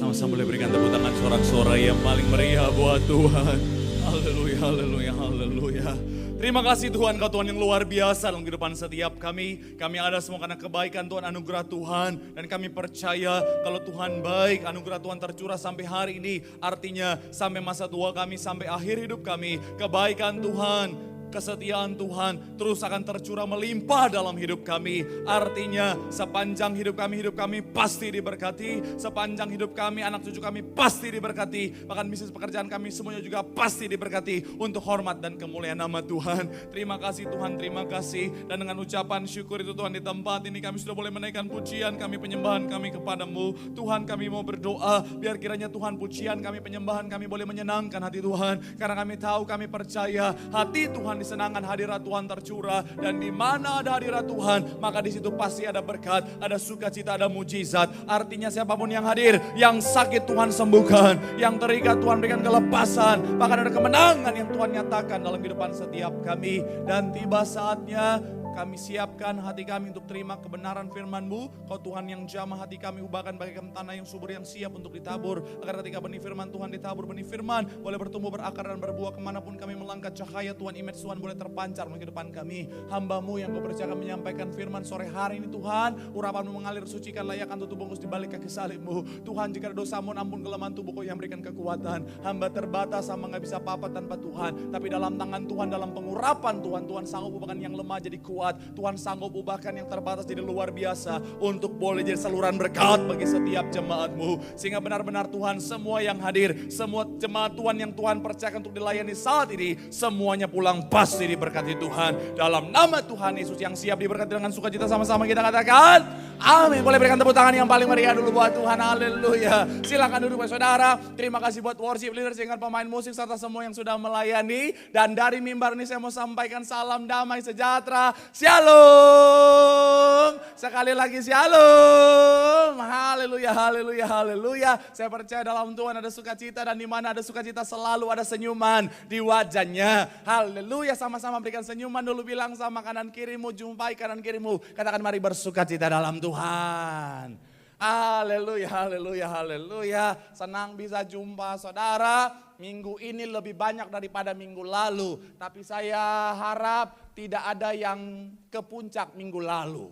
Sama-sama boleh berikan tepuk tangan sorak-sorai yang paling meriah buat Tuhan. Haleluya, haleluya, haleluya. Terima kasih Tuhan, Kau Tuhan yang luar biasa dalam kehidupan setiap kami. Kami ada semua karena kebaikan Tuhan, anugerah Tuhan. Dan kami percaya kalau Tuhan baik, anugerah Tuhan tercurah sampai hari ini. Artinya sampai masa tua kami, sampai akhir hidup kami. Kebaikan Tuhan, kesetiaan Tuhan terus akan tercurah melimpah dalam hidup kami. Artinya sepanjang hidup kami pasti diberkati. Sepanjang hidup kami, anak cucu kami pasti diberkati. Bahkan bisnis pekerjaan kami semuanya juga pasti diberkati. Untuk hormat dan kemuliaan nama Tuhan. Terima kasih Tuhan, terima kasih. Dan dengan ucapan syukur itu Tuhan, di tempat ini kami sudah boleh menaikkan pujian kami, penyembahan kami kepadamu. Tuhan, kami mau berdoa biar kiranya Tuhan pujian kami, penyembahan kami boleh menyenangkan hati Tuhan. Karena kami tahu, kami percaya hati Tuhan disenangkan hadirat Tuhan tercurah, dan di mana ada hadirat Tuhan maka di situ pasti ada berkat, ada sukacita, ada mujizat. Artinya siapapun yang hadir, yang sakit Tuhan sembuhkan, yang terikat Tuhan berikan kelepasan, bahkan ada kemenangan yang Tuhan nyatakan dalam kehidupan setiap kami. Dan tiba saatnya kami siapkan hati kami untuk terima kebenaran firman-Mu. Kau Tuhan yang jamah hati kami, ubahkan bagaikan tanah yang subur yang siap untuk ditabur. Agar ketika benih firman Tuhan ditabur, benih firman boleh bertumbuh, berakar dan berbuah kemanapun kami melangkah. Cahaya Tuhan, image Tuhan boleh terpancar dalam kehidupan kami. Hamba-Mu yang Kau percayakan menyampaikan firman sore hari ini Tuhan. Urapan-Mu mengalir, sucikan, layakkan tutup bungkus di balik kaki salib-Mu. Tuhan, jika ada dosa-Mu, ampun kelemahan tubuh Kau yang berikan kekuatan. Hamba terbatas, hamba gak bisa apa-apa tanpa Tuhan. Tapi dalam tangan Tuhan, dalam pengurapan Tuhan, Tuhan sanggup ubahkan yang lemah jadi kuat. Tuhan sanggup ubahkan yang terbatas jadi luar biasa, untuk boleh jadi saluran berkat bagi setiap jemaat-Mu. Sehingga benar-benar Tuhan, semua yang hadir, semua jemaat Tuhan yang Tuhan percayakan untuk dilayani saat ini, semuanya pulang pasti diberkati Tuhan. Dalam nama Tuhan Yesus yang siap diberkati dengan sukacita, sama-sama kita katakan amin. Boleh berikan tepuk tangan yang paling meriah dulu buat Tuhan. Haleluya. Silakan duduk saudara. Terima kasih buat worship leader, sehingga pemain musik serta semua yang sudah melayani. Dan dari mimbar ini saya mau sampaikan salam damai sejahtera. Shalom. Sekali lagi shalom. Haleluya, haleluya, haleluya. Saya percaya dalam Tuhan ada sukacita, dan di mana ada sukacita selalu ada senyuman di wajahnya. Haleluya. Sama-sama berikan senyuman dulu, bilang sama kanan kirimu, jumpai kanan kirimu. Katakan mari bersukacita dalam Tuhan. Haleluya, haleluya, haleluya. Senang bisa jumpa saudara. Minggu ini lebih banyak daripada minggu lalu. Tapi saya harap tidak ada yang ke puncak minggu lalu.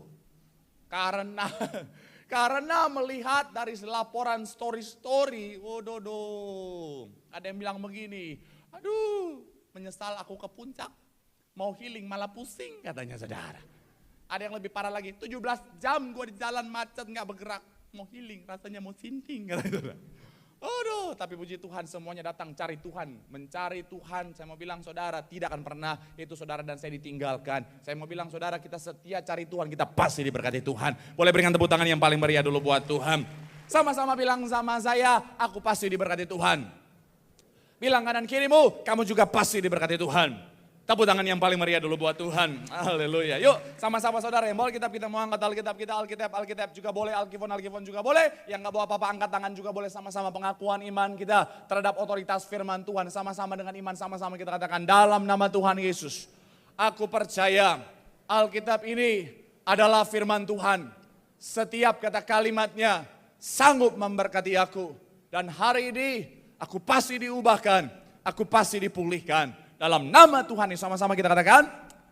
Karena melihat dari laporan story-story, ada yang bilang begini, aduh menyesal aku ke puncak, mau healing malah pusing katanya saudara. Ada yang lebih parah lagi, 17 jam gue di jalan macet gak bergerak, mau healing rasanya mau sinting katanya saudara. Aduh, tapi puji Tuhan semuanya datang cari Tuhan, mencari Tuhan. Saya mau bilang saudara, tidak akan pernah itu saudara dan saya ditinggalkan. Saya mau bilang saudara, kita setia cari Tuhan, kita pasti diberkati Tuhan. Boleh berikan tepuk tangan yang paling meriah dulu buat Tuhan. Sama-sama bilang sama saya, aku pasti diberkati Tuhan. Bilang kanan kirimu, kamu juga pasti diberkati Tuhan. Tepuk tangan yang paling meriah dulu buat Tuhan. Haleluya. Yuk sama-sama saudara, yang bawa Alkitab kita mau angkat Alkitab kita, Alkitab juga boleh, Alkifon juga boleh. Yang gak bawa apa-apa angkat tangan juga boleh. Sama-sama pengakuan iman kita terhadap otoritas firman Tuhan. Sama-sama dengan iman, sama-sama kita katakan dalam nama Tuhan Yesus. Aku percaya Alkitab ini adalah firman Tuhan. Setiap kata kalimatnya sanggup memberkati aku. Dan hari ini aku pasti diubahkan, aku pasti dipulihkan. Dalam nama Tuhan ini sama-sama kita katakan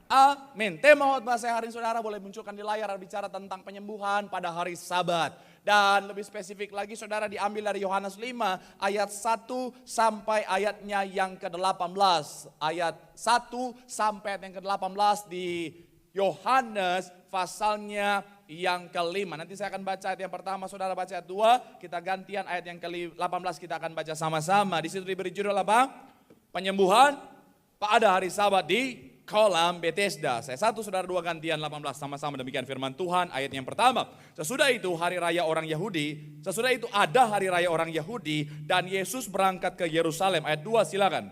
amin. Tema khotbah saya hari ini saudara boleh munculkan di layar, bicara tentang penyembuhan pada hari Sabat. Dan lebih spesifik lagi saudara diambil dari Yohanes 5 ayat 1 sampai ayatnya yang ke-18. Ayat 1 sampai ayat yang ke-18 di Yohanes pasalnya yang ke-5. Nanti saya akan baca ayat yang pertama, saudara baca ayat 2. Kita gantian ayat yang ke-18 kita akan baca sama-sama. Di situ diberi judul apa? Penyembuhan pada hari Sabat di kolam Bethesda. Saya 1, saudara 2, gantian 18 sama-sama demikian firman Tuhan. Ayat yang pertama, sesudah itu hari raya orang Yahudi, sesudah itu ada hari raya orang Yahudi dan Yesus berangkat ke Yerusalem. Ayat 2 silakan.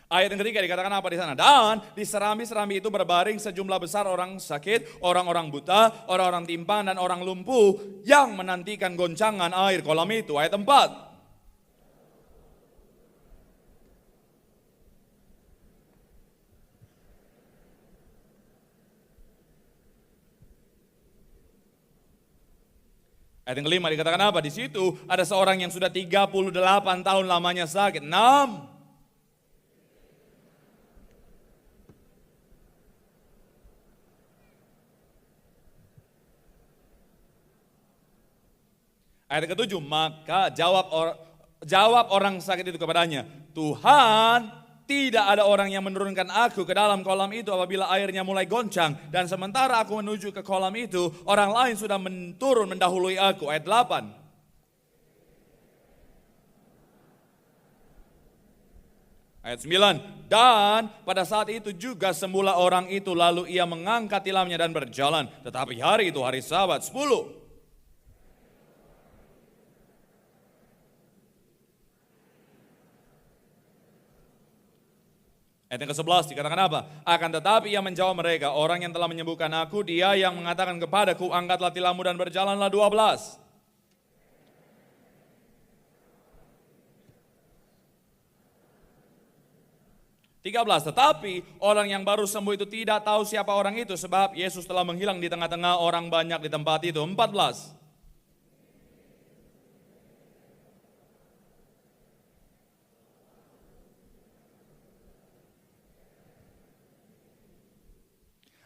Ayat yang ketiga dikatakan apa di sana? Dan di serambi-serambi itu berbaring sejumlah besar orang sakit, orang-orang buta, orang-orang timpang dan orang lumpuh yang menantikan goncangan air kolam itu. Ayat 4. Ayat yang kelima dikatakan apa? Di situ ada seorang yang sudah 38 tahun lamanya sakit. 6. Ayat yang ketujuh, maka jawab orang sakit itu kepadanya, Tuhan, tidak ada orang yang menurunkan aku ke dalam kolam itu apabila airnya mulai goncang. Dan sementara aku menuju ke kolam itu, orang lain sudah turun mendahului aku. Ayat 8. Ayat 9. Dan pada saat itu juga semula orang itu, lalu ia mengangkat tilamnya dan berjalan. Tetapi hari itu hari Sabat. 10. 11 dikatakan apa? Akan tetapi ia menjawab mereka, orang yang telah menyembuhkan aku, dia yang mengatakan kepadaku, angkatlah tilammu dan berjalanlah. 12. Tetapi orang yang baru sembuh itu tidak tahu siapa orang itu, sebab Yesus telah menghilang di tengah-tengah orang banyak di tempat itu. 14.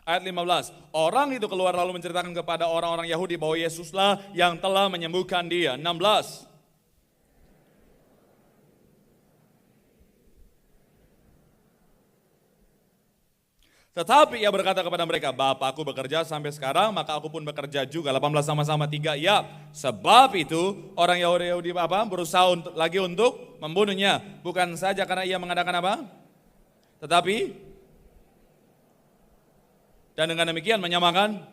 Ayat 15, orang itu keluar lalu menceritakan kepada orang-orang Yahudi bahwa Yesuslah yang telah menyembuhkan dia. 16. Tetapi ia berkata kepada mereka, Bapakku bekerja sampai sekarang, maka aku pun bekerja juga. 18 sama-sama 3, ya. Sebab itu orang Yahudi berusaha lagi untuk membunuhnya. Bukan saja karena ia mengadakan apa? Tetapi dan dengan demikian menyamakan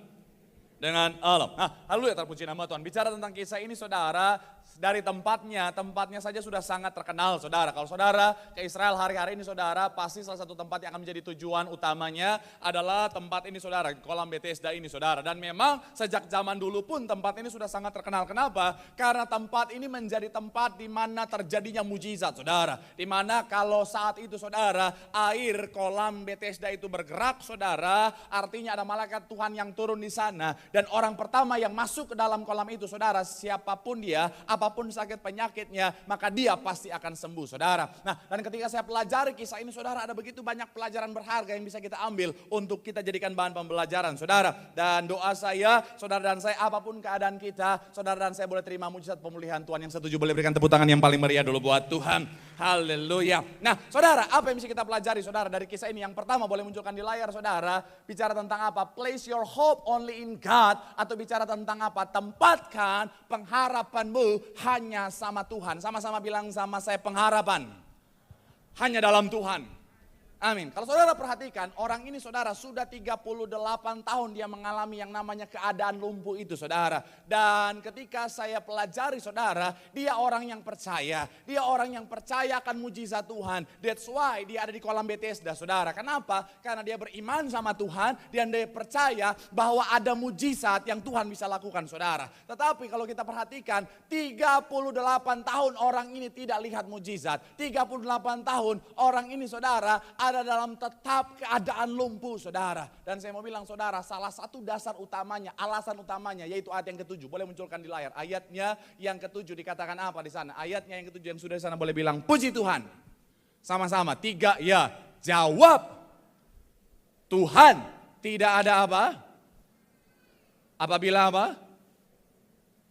dengan alam. Nah, haleluya, terpuji nama Tuhan. Bicara tentang kisah ini saudara, dari tempatnya saja sudah sangat terkenal saudara. Kalau saudara ke Israel hari-hari ini saudara, pasti salah satu tempat yang akan menjadi tujuan utamanya adalah tempat ini saudara, kolam Bethesda ini saudara. Dan memang sejak zaman dulu pun tempat ini sudah sangat terkenal. Kenapa? Karena tempat ini menjadi tempat di mana terjadinya mujizat saudara. Di mana kalau saat itu saudara, air kolam Bethesda itu bergerak saudara, artinya ada malaikat Tuhan yang turun di sana. Dan orang pertama yang masuk ke dalam kolam itu saudara, siapapun dia, apapun sakit penyakitnya, maka dia pasti akan sembuh saudara. Nah, dan ketika saya pelajari kisah ini saudara, ada begitu banyak pelajaran berharga yang bisa kita ambil untuk kita jadikan bahan pembelajaran saudara. Dan doa saya, saudara dan saya, apapun keadaan kita, saudara dan saya boleh terima mujizat pemulihan Tuhan. Yang setuju boleh berikan tepuk tangan yang paling meriah dulu buat Tuhan. Haleluya. Nah saudara, apa yang bisa kita pelajari saudara dari kisah ini? Yang pertama boleh munculkan di layar saudara, bicara tentang apa? Place your hope only in God, atau bicara tentang apa? Tempatkan pengharapanmu hanya sama Tuhan. Sama-sama bilang sama saya, pengharapan hanya dalam Tuhan. Amin. Kalau saudara perhatikan, orang ini saudara sudah 38 tahun dia mengalami yang namanya keadaan lumpuh itu saudara. Dan ketika saya pelajari saudara, dia orang yang percaya. Dia orang yang percaya akan mujizat Tuhan. That's why dia ada di kolam Bethesda saudara. Kenapa? Karena dia beriman sama Tuhan dan dia percaya bahwa ada mujizat yang Tuhan bisa lakukan saudara. Tetapi kalau kita perhatikan, 38 tahun orang ini tidak lihat mujizat. 38 tahun orang ini saudara ada dalam tetap keadaan lumpuh saudara. Dan saya mau bilang saudara, salah satu dasar utamanya, alasan utamanya yaitu ayat yang ke-7. Boleh munculkan di layar. Ayatnya yang ke-7 dikatakan apa di sana? Ayatnya yang ke-7 yang sudah di sana boleh bilang puji Tuhan. Sama-sama 3 ya. Jawab Tuhan, tidak ada apa? Apabila apa?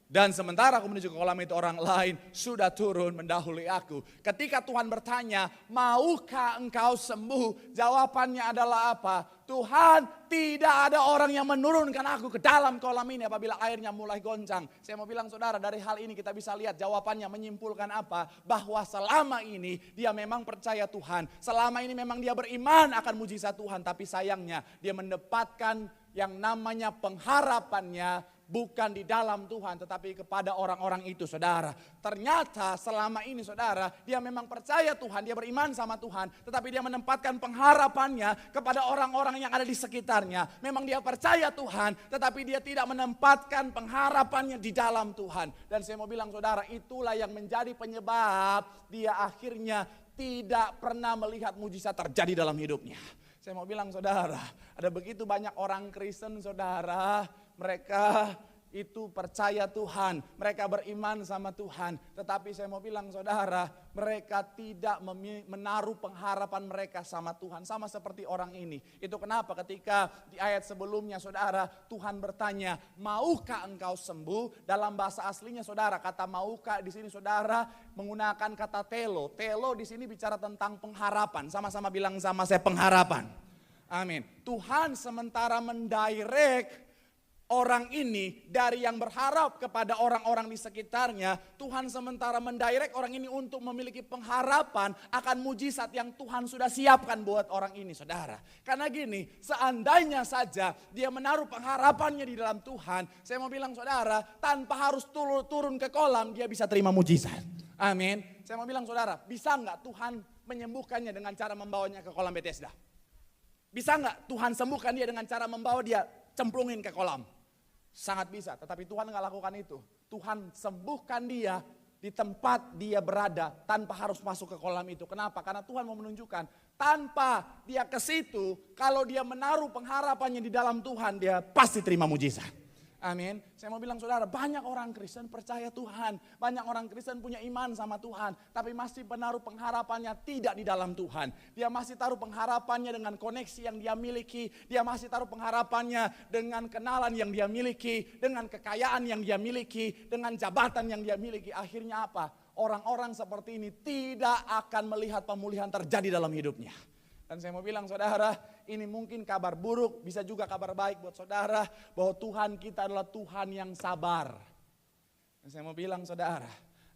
Dan sementara aku menuju ke kolam itu, orang lain sudah turun mendahului aku. Ketika Tuhan bertanya, maukah engkau sembuh? Jawabannya adalah apa? Tuhan, tidak ada orang yang menurunkan aku ke dalam kolam ini apabila airnya mulai goncang. Saya mau bilang saudara, dari hal ini kita bisa lihat jawabannya menyimpulkan apa? Bahwa selama ini dia memang percaya Tuhan. Selama ini memang dia beriman akan mujizat Tuhan. Tapi sayangnya dia mendapatkan yang namanya pengharapannya bukan di dalam Tuhan, tetapi kepada orang-orang itu saudara. Ternyata selama ini saudara, dia memang percaya Tuhan, dia beriman sama Tuhan, tetapi dia menempatkan pengharapannya kepada orang-orang yang ada di sekitarnya. Memang dia percaya Tuhan, tetapi dia tidak menempatkan pengharapannya di dalam Tuhan. Dan saya mau bilang saudara, itulah yang menjadi penyebab dia akhirnya tidak pernah melihat mujizat terjadi dalam hidupnya. Saya mau bilang saudara, ada begitu banyak orang Kristen saudara, mereka itu percaya Tuhan, mereka beriman sama Tuhan. Tetapi saya mau bilang saudara, mereka tidak menaruh pengharapan mereka sama Tuhan. Sama seperti orang ini. Itu kenapa ketika di ayat sebelumnya saudara, Tuhan bertanya, maukah engkau sembuh? Dalam bahasa aslinya saudara, kata maukah di sini saudara menggunakan kata telo. Telo di sini bicara tentang pengharapan. Sama-sama bilang sama saya, pengharapan. Amin. Tuhan sementara mendirect orang ini dari yang berharap kepada orang-orang di sekitarnya. Tuhan sementara mendirect orang ini untuk memiliki pengharapan akan mujizat yang Tuhan sudah siapkan buat orang ini saudara. Karena gini, seandainya saja dia menaruh pengharapannya di dalam Tuhan, saya mau bilang saudara, tanpa harus turun ke kolam dia bisa terima mujizat. Amin. Saya mau bilang saudara, bisa nggak Tuhan menyembuhkannya dengan cara membawanya ke kolam Bethesda? Bisa nggak Tuhan sembuhkan dia dengan cara membawa dia cemplungin ke kolam? Sangat bisa, tetapi Tuhan nggak lakukan itu. Tuhan sembuhkan dia di tempat dia berada tanpa harus masuk ke kolam itu. Kenapa? Karena Tuhan mau menunjukkan tanpa dia ke situ, kalau dia menaruh pengharapannya di dalam Tuhan, dia pasti terima mujizat. Amin. Saya mau bilang saudara, banyak orang Kristen percaya Tuhan. Banyak orang Kristen punya iman sama Tuhan. Tapi masih menaruh pengharapannya tidak di dalam Tuhan. Dia masih taruh pengharapannya dengan koneksi yang dia miliki. Dia masih taruh pengharapannya dengan kenalan yang dia miliki. Dengan kekayaan yang dia miliki. Dengan jabatan yang dia miliki. Akhirnya apa? Orang-orang seperti ini tidak akan melihat pemulihan terjadi dalam hidupnya. Dan saya mau bilang saudara, ini mungkin kabar buruk, bisa juga kabar baik buat saudara, bahwa Tuhan kita adalah Tuhan yang sabar. Dan saya mau bilang saudara,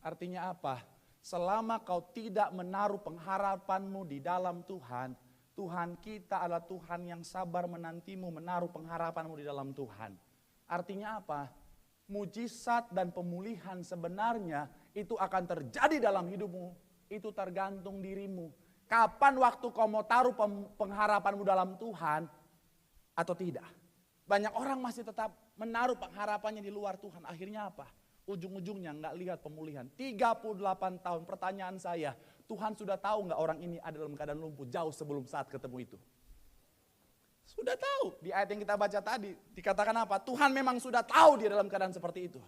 artinya apa? Selama kau tidak menaruh pengharapanmu di dalam Tuhan, Tuhan kita adalah Tuhan yang sabar menantimu menaruh pengharapanmu di dalam Tuhan. Artinya apa? Mujizat dan pemulihan sebenarnya itu akan terjadi dalam hidupmu, itu tergantung dirimu. Kapan waktu kau mau taruh pengharapanmu dalam Tuhan atau tidak? Banyak orang masih tetap menaruh pengharapannya di luar Tuhan. Akhirnya apa? Ujung-ujungnya nggak lihat pemulihan. 38 tahun, pertanyaan saya, Tuhan sudah tahu nggak orang ini ada dalam keadaan lumpuh jauh sebelum saat ketemu itu? Sudah tahu. Di ayat yang kita baca tadi dikatakan apa? Tuhan memang sudah tahu dia dalam keadaan seperti itu.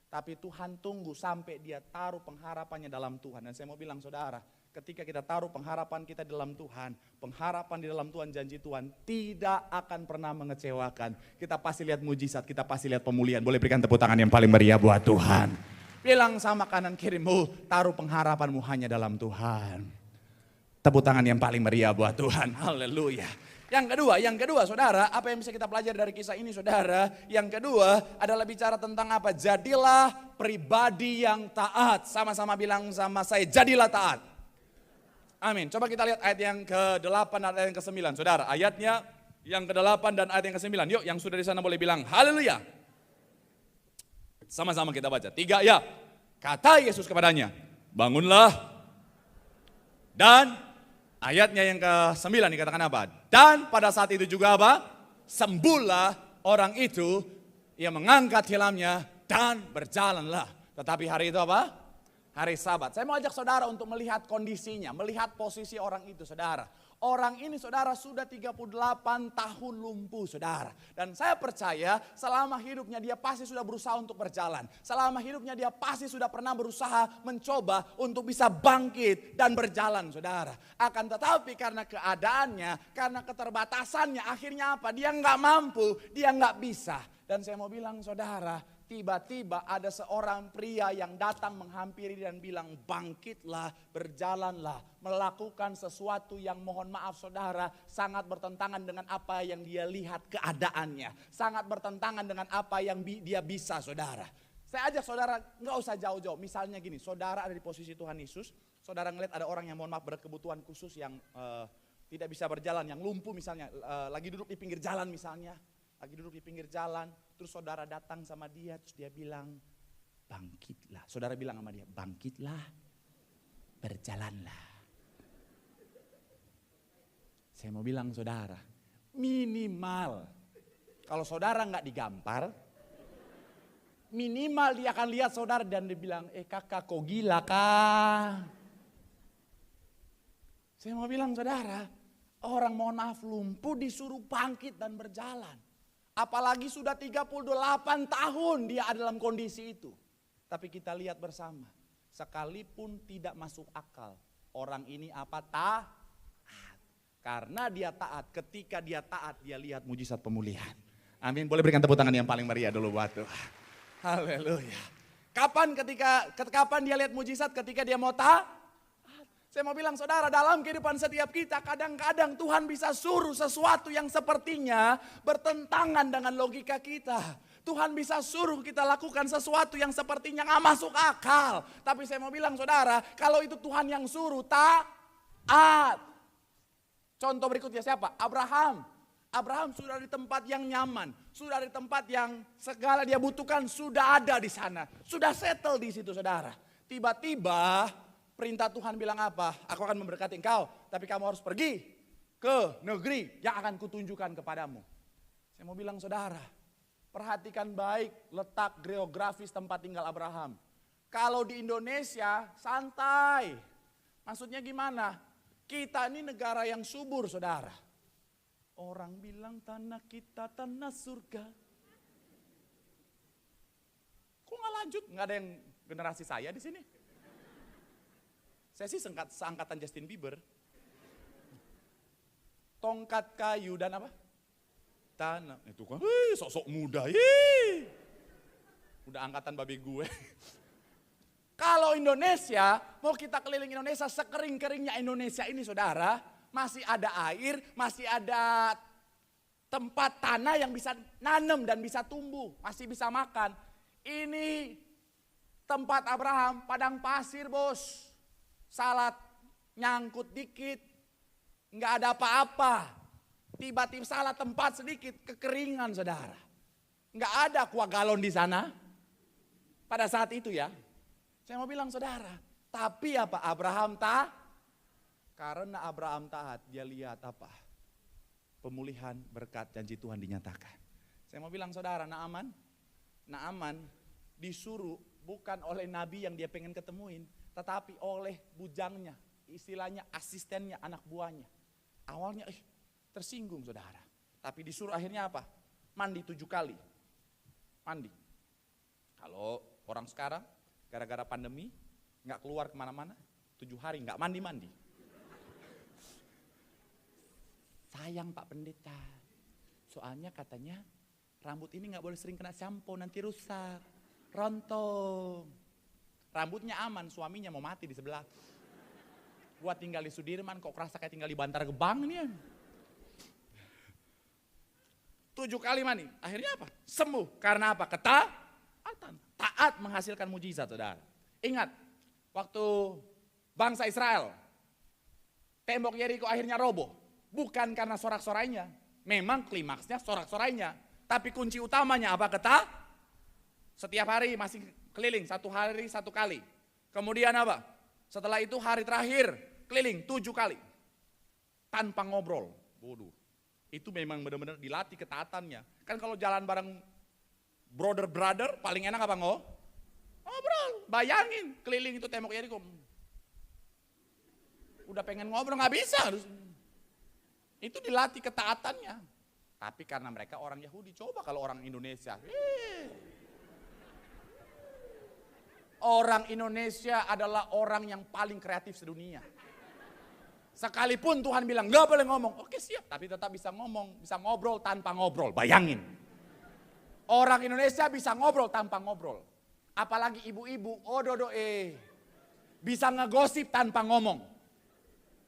Tapi Tuhan tunggu sampai dia taruh pengharapannya dalam Tuhan. Dan saya mau bilang saudara, ketika kita taruh pengharapan kita di dalam Tuhan, pengharapan di dalam Tuhan, janji Tuhan tidak akan pernah mengecewakan. Kita pasti lihat mujizat, kita pasti lihat pemulihan. Boleh berikan tepuk tangan yang paling meriah buat Tuhan. Bilang sama kanan kirimu, taruh pengharapanmu hanya dalam Tuhan. Tepuk tangan yang paling meriah buat Tuhan. Haleluya. Yang kedua saudara, apa yang bisa kita pelajari dari kisah ini saudara? Yang kedua adalah bicara tentang apa? Jadilah pribadi yang taat. Sama-sama bilang sama saya, jadilah taat. Amin. Coba kita lihat ayat yang ke-8 dan ayat yang ke-9. Saudara, ayatnya yang ke-8 dan ayat yang ke-9. Yuk, yang sudah di sana boleh bilang haleluya. Sama-sama kita baca. 3 ya. Kata Yesus kepadanya, bangunlah. Dan ayatnya yang ke-9 dikatakan apa? Dan pada saat itu juga apa? Sembuhlah orang itu, ia mengangkat hilamnya dan berjalanlah. Tetapi hari itu apa? Hari Sabat. Saya mau ajak saudara untuk melihat kondisinya, melihat posisi orang itu saudara. Orang ini saudara sudah 38 tahun lumpuh saudara. Dan saya percaya selama hidupnya dia pasti sudah berusaha untuk berjalan. Selama hidupnya dia pasti sudah pernah berusaha mencoba untuk bisa bangkit dan berjalan saudara. Akan tetapi karena keadaannya, karena keterbatasannya akhirnya apa? Dia nggak mampu, dia nggak bisa. Dan saya mau bilang saudara, tiba-tiba ada seorang pria yang datang menghampiri dan bilang, bangkitlah, berjalanlah, melakukan sesuatu yang mohon maaf saudara, sangat bertentangan dengan apa yang dia lihat keadaannya. Sangat bertentangan dengan apa yang dia bisa saudara. Saya ajak saudara nggak usah jauh-jauh, misalnya gini, saudara ada di posisi Tuhan Yesus, saudara ngeliat ada orang yang mohon maaf berkebutuhan khusus yang tidak bisa berjalan, yang lumpuh misalnya, lagi duduk di pinggir jalan misalnya. Lagi duduk di pinggir jalan, terus saudara datang sama dia, terus dia bilang, bangkitlah. Saudara bilang sama dia, bangkitlah, berjalanlah. Saya mau bilang saudara, minimal, kalau saudara nggak digampar, minimal dia akan lihat saudara dan dia bilang, kakak kok gila kah? Saya mau bilang saudara, orang mohon maaf lumpuh disuruh bangkit dan berjalan. Apalagi sudah 38 tahun dia ada dalam kondisi itu. Tapi kita lihat bersama, sekalipun tidak masuk akal, orang ini apa? Taat. Karena dia taat, ketika dia taat dia lihat mujizat pemulihan. Amin, boleh berikan tepuk tangan yang paling meriah dulu buat Tuhan. Haleluya. Kapan dia lihat mujizat? Ketika dia mau taat. Saya mau bilang saudara, dalam kehidupan setiap kita kadang-kadang Tuhan bisa suruh sesuatu yang sepertinya bertentangan dengan logika kita. Tuhan bisa suruh kita lakukan sesuatu yang sepertinya gak masuk akal. Tapi saya mau bilang saudara, kalau itu Tuhan yang suruh, taat. Contoh berikutnya siapa? Abraham. Abraham sudah di tempat yang nyaman, sudah di tempat yang segala dia butuhkan sudah ada di sana. Sudah settle di situ saudara. Tiba-tiba perintah Tuhan bilang apa? Aku akan memberkati engkau, tapi kamu harus pergi ke negeri yang akan kutunjukkan kepadamu. Saya mau bilang saudara, perhatikan baik letak geografis tempat tinggal Abraham. Kalau di Indonesia santai. Maksudnya gimana? Kita ini negara yang subur saudara. Orang bilang tanah kita tanah surga. Kok gak lanjut? Gak ada yang generasi saya di sini. Saya sih seangkatan Justin Bieber. Tongkat kayu dan apa? Tanah. Itu kan, sok-sok muda. Udah angkatan babi gue. Kalau Indonesia, mau kita keliling Indonesia, sekering-keringnya Indonesia ini saudara, masih ada air, masih ada tempat tanah yang bisa nanam dan bisa tumbuh, masih bisa makan. Ini tempat Abraham, padang pasir bos. Salat nyangkut dikit, nggak ada apa-apa. Tiba-tiba salah tempat sedikit, kekeringan saudara. Nggak ada kuah galon di sana. Pada saat itu ya. Saya mau bilang saudara, tapi apa Abraham taat? Karena Abraham taat, dia lihat apa? Pemulihan berkat janji Tuhan dinyatakan. Saya mau bilang saudara, Naaman disuruh bukan oleh nabi yang dia pengen ketemuin, tetapi oleh bujangnya, istilahnya asistennya, anak buahnya. Awalnya tersinggung saudara. Tapi disuruh akhirnya apa? Mandi 7 kali. Mandi. Kalau orang sekarang gara-gara pandemi gak keluar kemana-mana, 7 hari gak mandi-mandi. Sayang Pak Pendeta. Soalnya katanya rambut ini gak boleh sering kena sampo, nanti rusak. Rontok. Rambutnya aman, suaminya mau mati di sebelah. Gua tinggal di Sudirman, kok kerasa kayak tinggal di Bantar Gebang nih. 7 kali mandi, akhirnya apa? Sembuh, karena apa? Ketaatan. Taat menghasilkan mujizat saudara. Ingat, waktu bangsa Israel, tembok Yeriko akhirnya roboh. Bukan karena sorak-sorainya, memang klimaksnya sorak-sorainya. Tapi kunci utamanya apa? Setiap hari masih keliling, 1 hari 1 kali. Kemudian apa? Setelah itu hari terakhir keliling 7 kali. Tanpa ngobrol. Bodoh. Itu memang benar-benar dilatih ketaatannya. Kan kalau jalan bareng brother paling enak apa ngobrol. Bayangin keliling itu tembok Yeriko. Udah pengen ngobrol gak bisa. Itu dilatih ketaatannya. Tapi karena mereka orang Yahudi, coba kalau orang Indonesia. Orang Indonesia adalah orang yang paling kreatif sedunia. Sekalipun Tuhan bilang gak boleh ngomong, oke siap, tapi tetap bisa ngomong, bisa ngobrol tanpa ngobrol. Bayangin. Orang Indonesia bisa ngobrol tanpa ngobrol. Apalagi ibu-ibu, bisa ngegosip tanpa ngomong.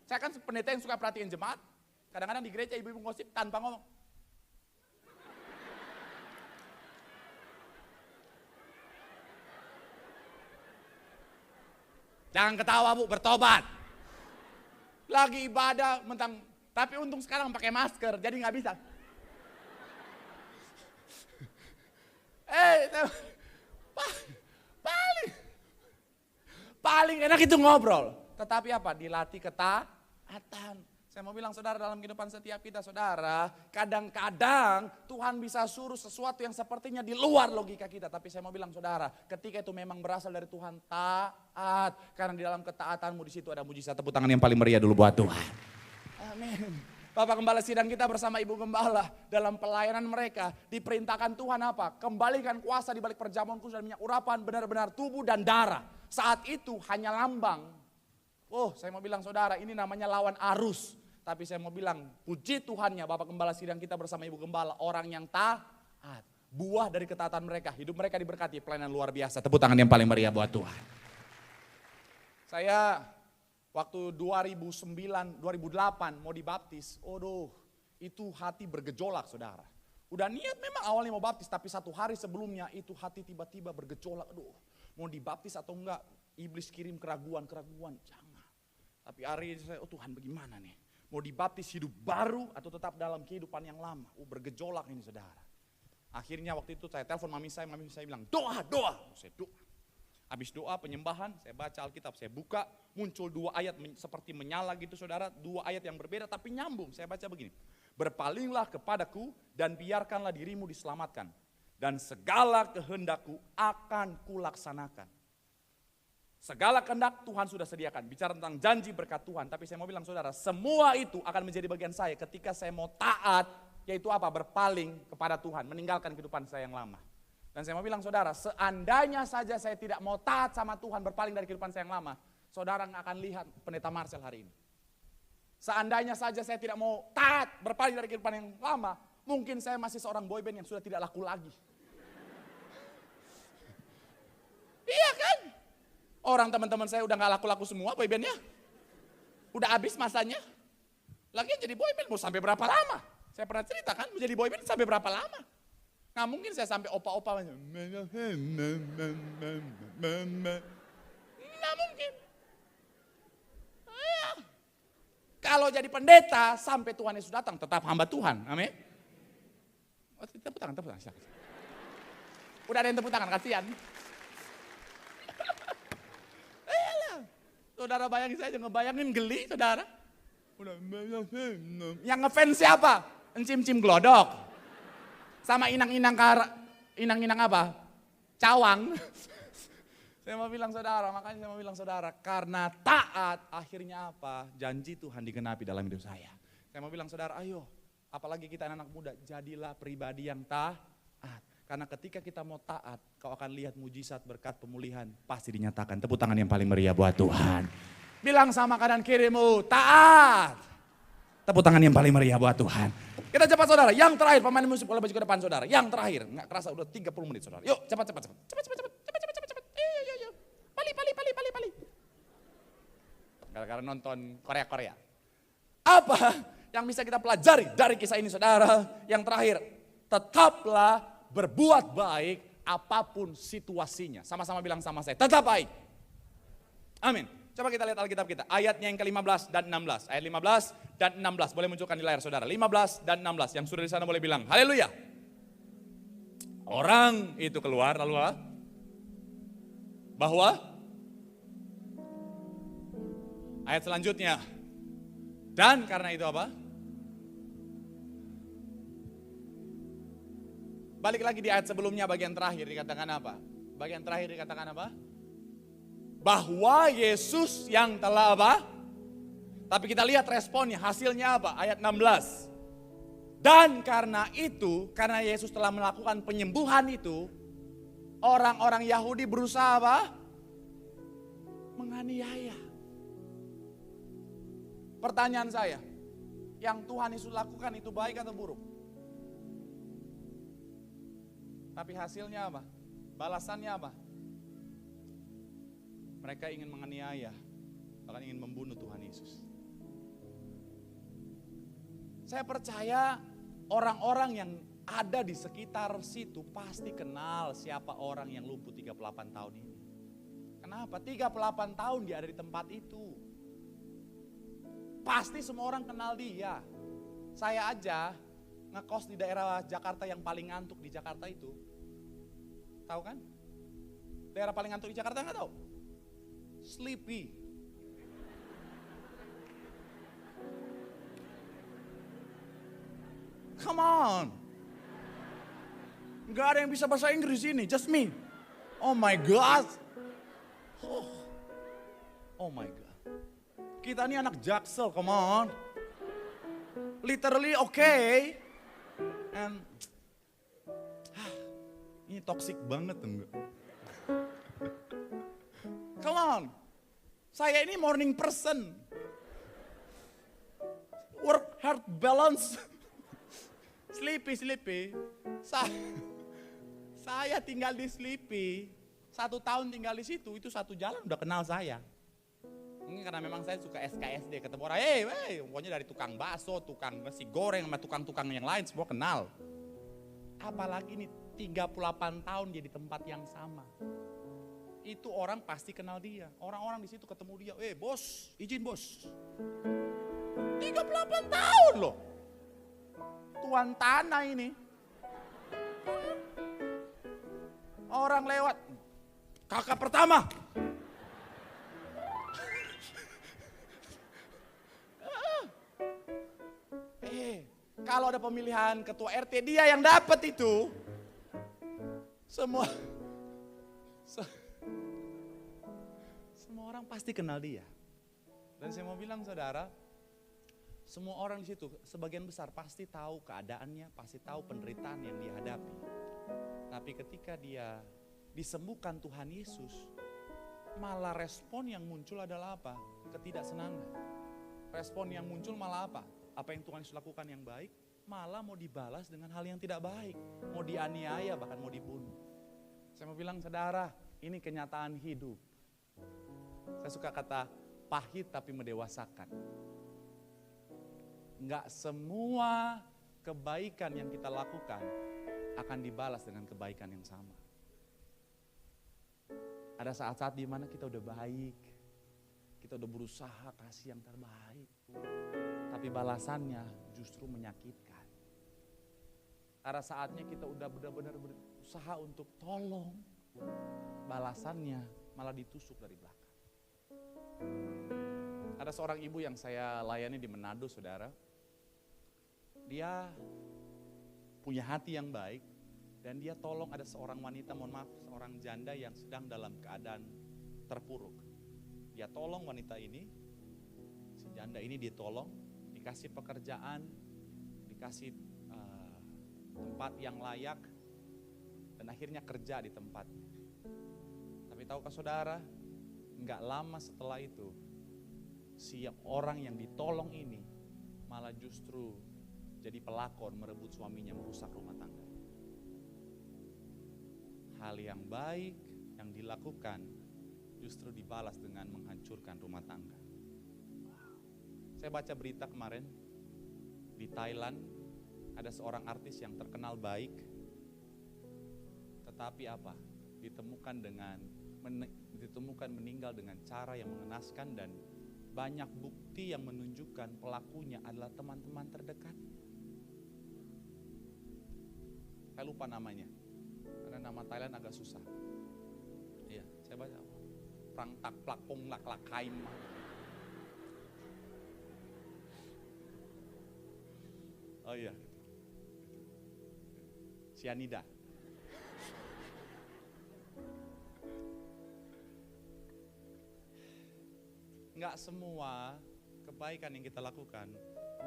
Saya kan pendeta yang suka perhatiin jemaat. Kadang-kadang di gereja ibu-ibu ngosip tanpa ngomong. Jangan ketawa Bu, bertobat. Lagi ibadah mentang, tapi untung sekarang pakai masker, jadi nggak bisa. Paling enak itu ngobrol. Tetapi apa? Dilatih ketaatan. Saya mau bilang saudara, dalam kehidupan setiap kita saudara, kadang-kadang Tuhan bisa suruh sesuatu yang sepertinya di luar logika kita. Tapi saya mau bilang saudara, ketika itu memang berasal dari Tuhan, taat. Karena di dalam ketaatanmu di situ ada mujizat. Tepuk tangan yang paling meriah dulu buat Tuhan. Amin. Bapak Gembala sidang kita bersama Ibu Gembala dalam pelayanan mereka diperintahkan Tuhan apa? Kembalikan kuasa di balik perjamuan kudus dan minyak urapan benar-benar tubuh dan darah. Saat itu hanya lambang. Oh, saya mau bilang saudara, ini namanya lawan arus. Tapi saya mau bilang, puji Tuhannya Bapak Gembala sidang kita bersama Ibu Gembala, orang yang taat. Buah dari ketaatan mereka, hidup mereka diberkati, pelayanan luar biasa. Tepuk tangan yang paling meriah buat Tuhan. Saya waktu 2009, 2008 mau dibaptis, itu hati bergejolak saudara. Udah niat memang awalnya mau baptis, tapi satu hari sebelumnya itu hati tiba-tiba bergejolak. Mau dibaptis atau enggak, iblis kirim keraguan-keraguan, jangan. Tapi hari ini saya, Tuhan bagaimana nih? Mau dibaptis hidup baru atau tetap dalam kehidupan yang lama? Bergejolak ini saudara. Akhirnya waktu itu saya telepon mami saya bilang, doa. Saya doa. Habis doa penyembahan, saya baca Alkitab, saya buka, muncul 2 ayat seperti menyala gitu saudara, 2 ayat yang berbeda tapi nyambung. Saya baca begini, berpalinglah kepadaku dan biarkanlah dirimu diselamatkan. Dan segala kehendakku akan kulaksanakan. Segala kehendak Tuhan sudah sediakan, bicara tentang janji berkat Tuhan. Tapi saya mau bilang saudara, semua itu akan menjadi bagian saya ketika saya mau taat. Yaitu apa? Berpaling kepada Tuhan, meninggalkan kehidupan saya yang lama. Dan saya mau bilang saudara, seandainya saja saya tidak mau taat sama Tuhan, berpaling dari kehidupan saya yang lama, saudara nggak akan lihat pendeta Marcel hari ini. Seandainya saja saya tidak mau taat, berpaling dari kehidupan yang lama, mungkin saya masih seorang boyband yang sudah tidak laku lagi. Iya kan? Orang teman-teman saya udah gak laku-laku semua boybandnya. Udah habis masanya. Lagi jadi boyband mau sampai berapa lama? Saya pernah cerita kan, menjadi boyband sampai berapa lama? Nggak mungkin saya sampai opa-opa. Nggak mungkin. Kalau jadi pendeta sampai Tuhan Yesus datang, tetap hamba Tuhan. Amin. Tepuk tangan. Udah ada yang tepuk tangan, kasihan. Saudara bayangin saya, ngebayangin geli saudara. Yang ngefans siapa? Encim-cim glodok. Sama inang-inang apa? Cawang. Saya mau bilang saudara, makanya saya mau bilang saudara, karena taat akhirnya apa? Janji Tuhan digenapi dalam hidup saya. Saya mau bilang saudara, ayo, apalagi kita anak muda, jadilah pribadi yang taat. Karena ketika kita mau taat, kau akan lihat mujizat berkat pemulihan pasti dinyatakan. Tepuk tangan yang paling meriah buat Tuhan. Bilang sama kanan kirimu, taat. Tepuk tangan yang paling meriah buat Tuhan. Kita cepat saudara, yang terakhir pemain musik bola baju ke depan saudara. Yang terakhir, nggak kerasa udah 30 menit saudara. Yuk cepat. Yuk. Pali. Gara-gara nonton Korea. Apa yang bisa kita pelajari dari kisah ini saudara? Yang terakhir, tetaplah berbuat baik apapun situasinya. Sama-sama bilang sama saya, tetap baik. Amin. Coba kita lihat Alkitab kita, ayatnya yang ke-15 dan 16. Ayat 15 dan 16, boleh munculkan di layar saudara. 15 dan 16, yang sudah di sana boleh bilang, haleluya. Orang itu keluar, lalu apa? Bahwa, ayat selanjutnya, dan karena itu apa? Balik lagi di ayat sebelumnya bagian terakhir dikatakan apa? Bagian terakhir dikatakan apa? Bahwa Yesus yang telah apa? Tapi kita lihat responnya, hasilnya apa? Ayat 16. Dan karena itu, karena Yesus telah melakukan penyembuhan itu, orang-orang Yahudi berusaha apa? Menganiaya. Pertanyaan saya, yang Tuhan Yesus lakukan itu baik atau buruk? Tapi hasilnya apa? Balasannya apa? Mereka ingin menganiaya, bahkan ingin membunuh Tuhan Yesus. Saya percaya orang-orang yang ada di sekitar situ pasti kenal siapa orang yang lumpuh 38 tahun ini. Kenapa? 38 tahun dia ada di tempat itu. Pasti semua orang kenal dia. Saya aja ngekos di daerah Jakarta yang paling ngantuk di Jakarta itu. Tahu kan? Daerah paling ngantuk di Jakarta nggak tahu? Sleepy. Come on. Nggak ada yang bisa bahasa Inggris ini, just me. Oh my God. Oh my God. Kita ini anak Jaksel, come on. literally okay. And ini toxic banget enggak? Come on. Saya ini morning person. Work hard balance. Sleepy. Saya tinggal di Sleepy. 1 tahun tinggal di situ, itu 1 jalan udah kenal saya. Mungkin karena memang saya suka SKSD, ketemu orang, pokoknya dari tukang bakso, tukang nasi goreng, sama tukang-tukang yang lain semua kenal. Apalagi nih 38 tahun dia di tempat yang sama. Itu orang pasti kenal dia. Orang-orang di situ ketemu dia, bos, izin bos. 38 tahun loh. Tuan tanah ini. Orang lewat, kakak pertama. Kalau ada pemilihan ketua RT, dia yang dapat itu. Semua orang pasti kenal dia. Dan saya mau bilang saudara, semua orang di situ sebagian besar pasti tahu keadaannya, pasti tahu penderitaan yang dia hadapi. Tapi ketika dia disembuhkan Tuhan Yesus, malah respon yang muncul adalah apa? Ketidaksenangan. Respon yang muncul malah apa? Apa yang Tuhan Yesus lakukan yang baik, malah mau dibalas dengan hal yang tidak baik. Mau dianiaya, bahkan mau dibunuh. Saya mau bilang saudara, ini kenyataan hidup. Saya suka kata pahit tapi mendewasakan. Enggak semua kebaikan yang kita lakukan akan dibalas dengan kebaikan yang sama. Ada saat-saat di mana kita udah baik, kita udah berusaha kasih yang terbaik, tapi balasannya justru menyakitkan. Ada saatnya kita udah benar-benar berusaha untuk tolong, balasannya malah ditusuk dari belakang. Ada seorang ibu yang saya layani di Manado, saudara. Dia punya hati yang baik dan dia tolong ada seorang wanita, mohon maaf, seorang janda yang sedang dalam keadaan terpuruk. Dia tolong wanita ini, si janda ini dia tolong, dikasih pekerjaan, dikasih tempat yang layak, dan akhirnya kerja di tempatnya. Tapi tahukah saudara, nggak lama setelah itu, si orang yang ditolong ini malah justru jadi pelakon, merebut suaminya, merusak rumah tangga. Hal yang baik yang dilakukan justru dibalas dengan menghancurkan rumah tangga. Saya baca berita kemarin di Thailand, ada seorang artis yang terkenal baik, tetapi apa? Ditemukan meninggal dengan cara yang mengenaskan, dan banyak bukti yang menunjukkan pelakunya adalah teman-teman terdekatnya. Saya lupa namanya, karena nama Thailand agak susah. Iya, saya baca. Prang tak plakpong lak lakaim. Oh iya, cyanida. Enggak semua kebaikan yang kita lakukan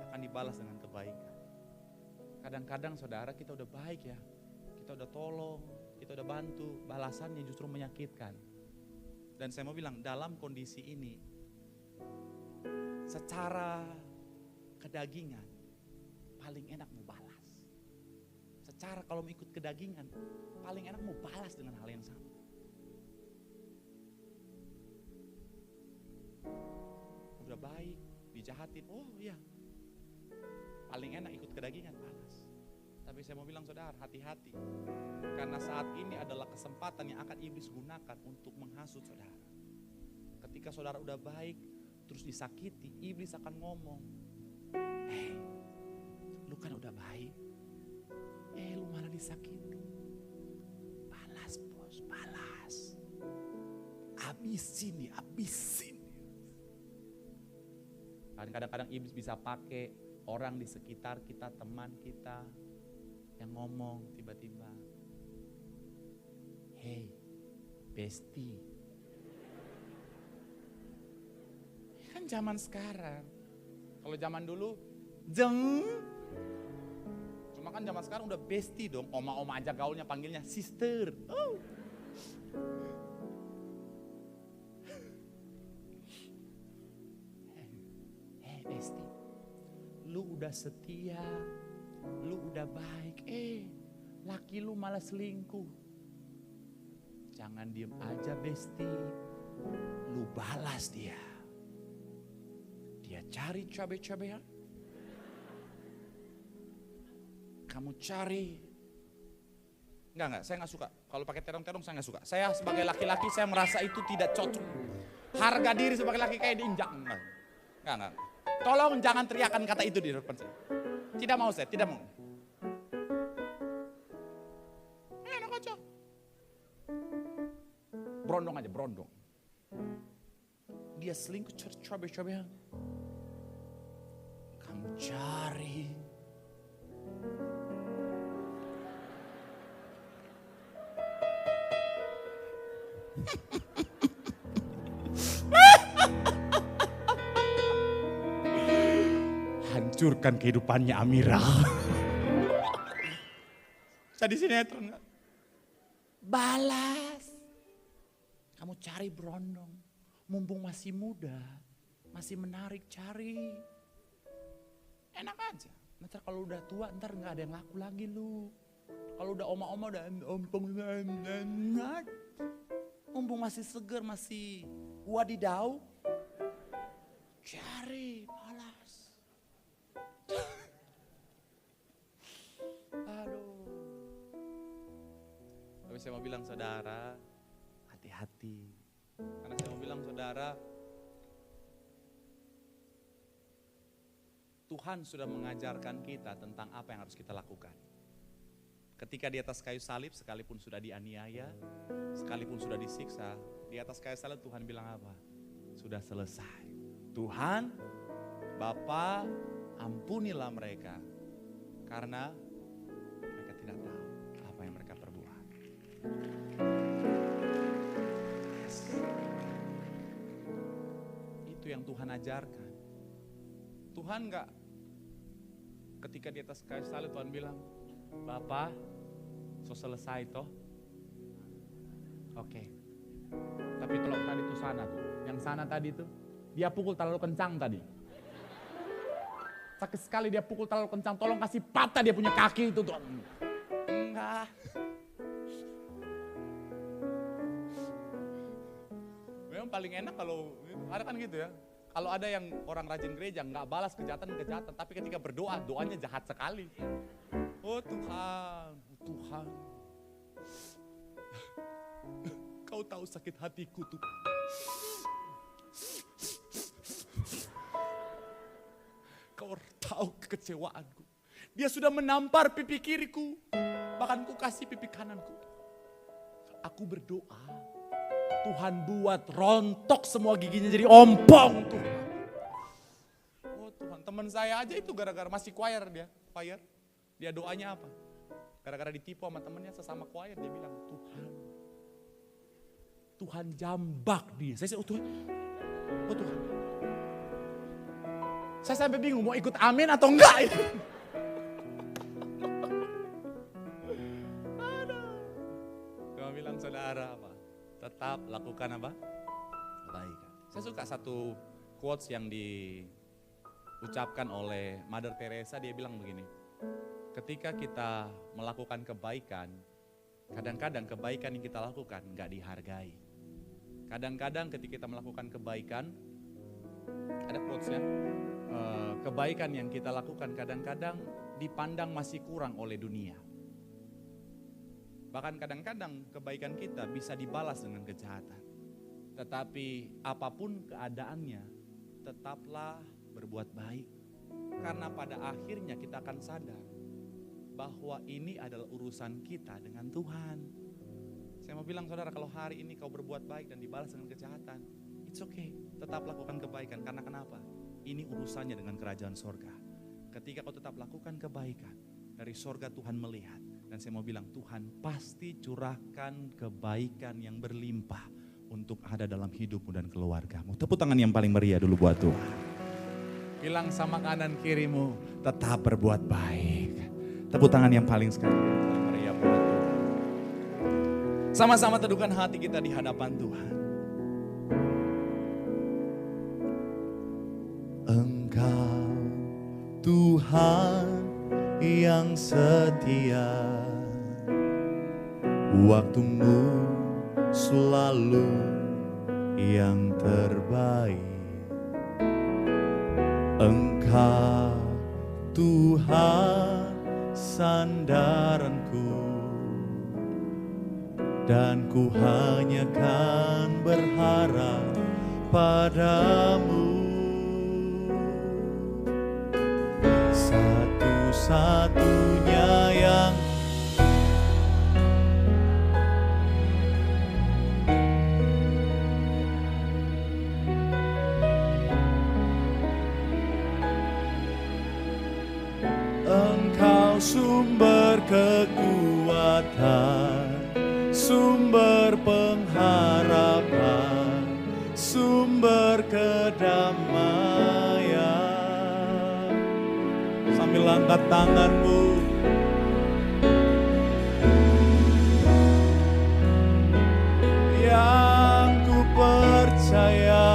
akan dibalas dengan kebaikan. Kadang-kadang saudara, kita udah baik ya, kita udah tolong, kita udah bantu, balasannya justru menyakitkan. Dan saya mau bilang, dalam kondisi ini, secara kedagingan, paling enak mau balas. Secara kalau mau ikut kedagingan, paling enak mau balas dengan hal yang sama. Udah baik, dijahatin, oh iya, paling enak ikut kedagingan, balas. Tapi saya mau bilang saudara, hati-hati. Karena saat ini adalah kesempatan yang akan iblis gunakan untuk menghasut saudara. Ketika saudara udah baik, terus disakiti, iblis akan ngomong, lu kan udah baik, lu malah disakiti. Balas bos, balas. Abisin. Dan kadang-kadang iblis bisa pakai orang di sekitar kita, teman kita, yang ngomong tiba-tiba, hey bestie. Kan zaman sekarang, kalau zaman dulu Jeng. Cuma kan zaman sekarang udah bestie dong. Oma-oma aja gaulnya panggilnya sister. Oh. Bestie, lu udah setia, lu udah baik, laki lu malah selingkuh. Jangan diem aja bestie, lu balas dia. Dia cari cabai-cabean, kamu cari. Enggak, saya nggak suka. Kalau pakai terong-terong saya nggak suka. Saya sebagai laki-laki saya merasa itu tidak cocok. Harga diri sebagai laki kayak diinjak. Enggak. Tolong jangan teriakan kata itu di depan saya. Tidak mau saya, tidak mau. Enak aja. Berondong aja, berondong. Dia selingkuh cabai-cabean. Kamu cari. Hancurkan kehidupannya Amira. Tadi sinetron nggak? Balas. Kamu cari berondong. Mumpung masih muda, masih menarik, cari. Enak aja. Ntar kalau udah tua, ntar nggak ada yang laku lagi lu. Kalau udah oma-oma udah ompong. Mumpung masih seger, masih wadidau. Cari, balas. Aduh. Tapi saya mau bilang saudara, hati-hati. Karena saya mau bilang saudara, Tuhan sudah mengajarkan kita tentang apa yang harus kita lakukan. Ketika di atas kayu salib, sekalipun sudah dianiaya, sekalipun sudah disiksa, di atas kayu salib Tuhan bilang apa? Sudah selesai. Tuhan, Bapa, ampunilah mereka, karena mereka tidak tahu apa yang mereka perbuat. Yes. Itu yang Tuhan ajarkan. Tuhan enggak, ketika di atas kayu salib Tuhan bilang, Bapa, selesai toh? Oke. Tapi kalau tadi itu sana tuh, yang sana tadi tuh, dia pukul terlalu kencang tadi. Sakit sekali dia pukul terlalu kencang, tolong kasih patah dia punya kaki itu tuh. Enggak. Memang paling enak kalau, ada kan gitu ya. Kalau ada yang orang rajin gereja, nggak balas kejahatan, tapi ketika berdoa, doanya jahat sekali. Oh Tuhan, oh Tuhan. Kau tahu sakit hatiku tuh. Kau tahu kekecewaanku. Dia sudah menampar pipi kiriku. Bahkan ku kasih pipi kananku. Aku berdoa. Tuhan buat rontok semua giginya jadi ompong Tuhan. Oh Tuhan, teman saya aja itu gara-gara masih choir dia. Choir. Dia doanya apa? Gara-gara ditipu sama temennya sesama choir. Dia bilang, Tuhan jambak dia. Saya oh Tuhan. Oh Tuhan. Saya sampai bingung mau ikut amin atau enggak. Aduh. Cuma bilang saudara apa? Tetap lakukan apa? Kebaikan. Saya suka satu quotes yang diucapkan oleh Mother Teresa. Dia bilang begini. Ketika kita melakukan kebaikan, kadang-kadang kebaikan yang kita lakukan enggak dihargai. Kadang-kadang ketika kita melakukan kebaikan, ada quotesnya, kebaikan yang kita lakukan kadang-kadang dipandang masih kurang oleh dunia. Bahkan kadang-kadang kebaikan kita bisa dibalas dengan kejahatan. Tetapi apapun keadaannya, tetaplah berbuat baik. Karena pada akhirnya kita akan sadar bahwa ini adalah urusan kita dengan Tuhan. Saya mau bilang saudara, kalau hari ini kau berbuat baik dan dibalas dengan kejahatan, it's okay, tetap lakukan kebaikan. Karena kenapa? Ini urusannya dengan kerajaan sorga. Ketika kau tetap lakukan kebaikan, dari sorga Tuhan melihat. Dan saya mau bilang, Tuhan pasti curahkan kebaikan yang berlimpah untuk ada dalam hidupmu dan keluargamu. Tepuk tangan yang paling meriah dulu buat Tuhan. Bilang sama kanan kirimu, tetap berbuat baik. Tepuk tangan yang paling sekali, yang paling meriah buat Tuhan. Sama-sama teduhkan hati kita di hadapan Tuhan. Engkau Tuhan yang setia, waktumu selalu yang terbaik. Engkau Tuhan sandaranku, dan ku hanya kan berharap padamu. Satu-satunya yang Engkau sumber kekuatan, sumber pengharapan, sumber kedamaian. Sambil angkat tanganmu, yang ku percaya,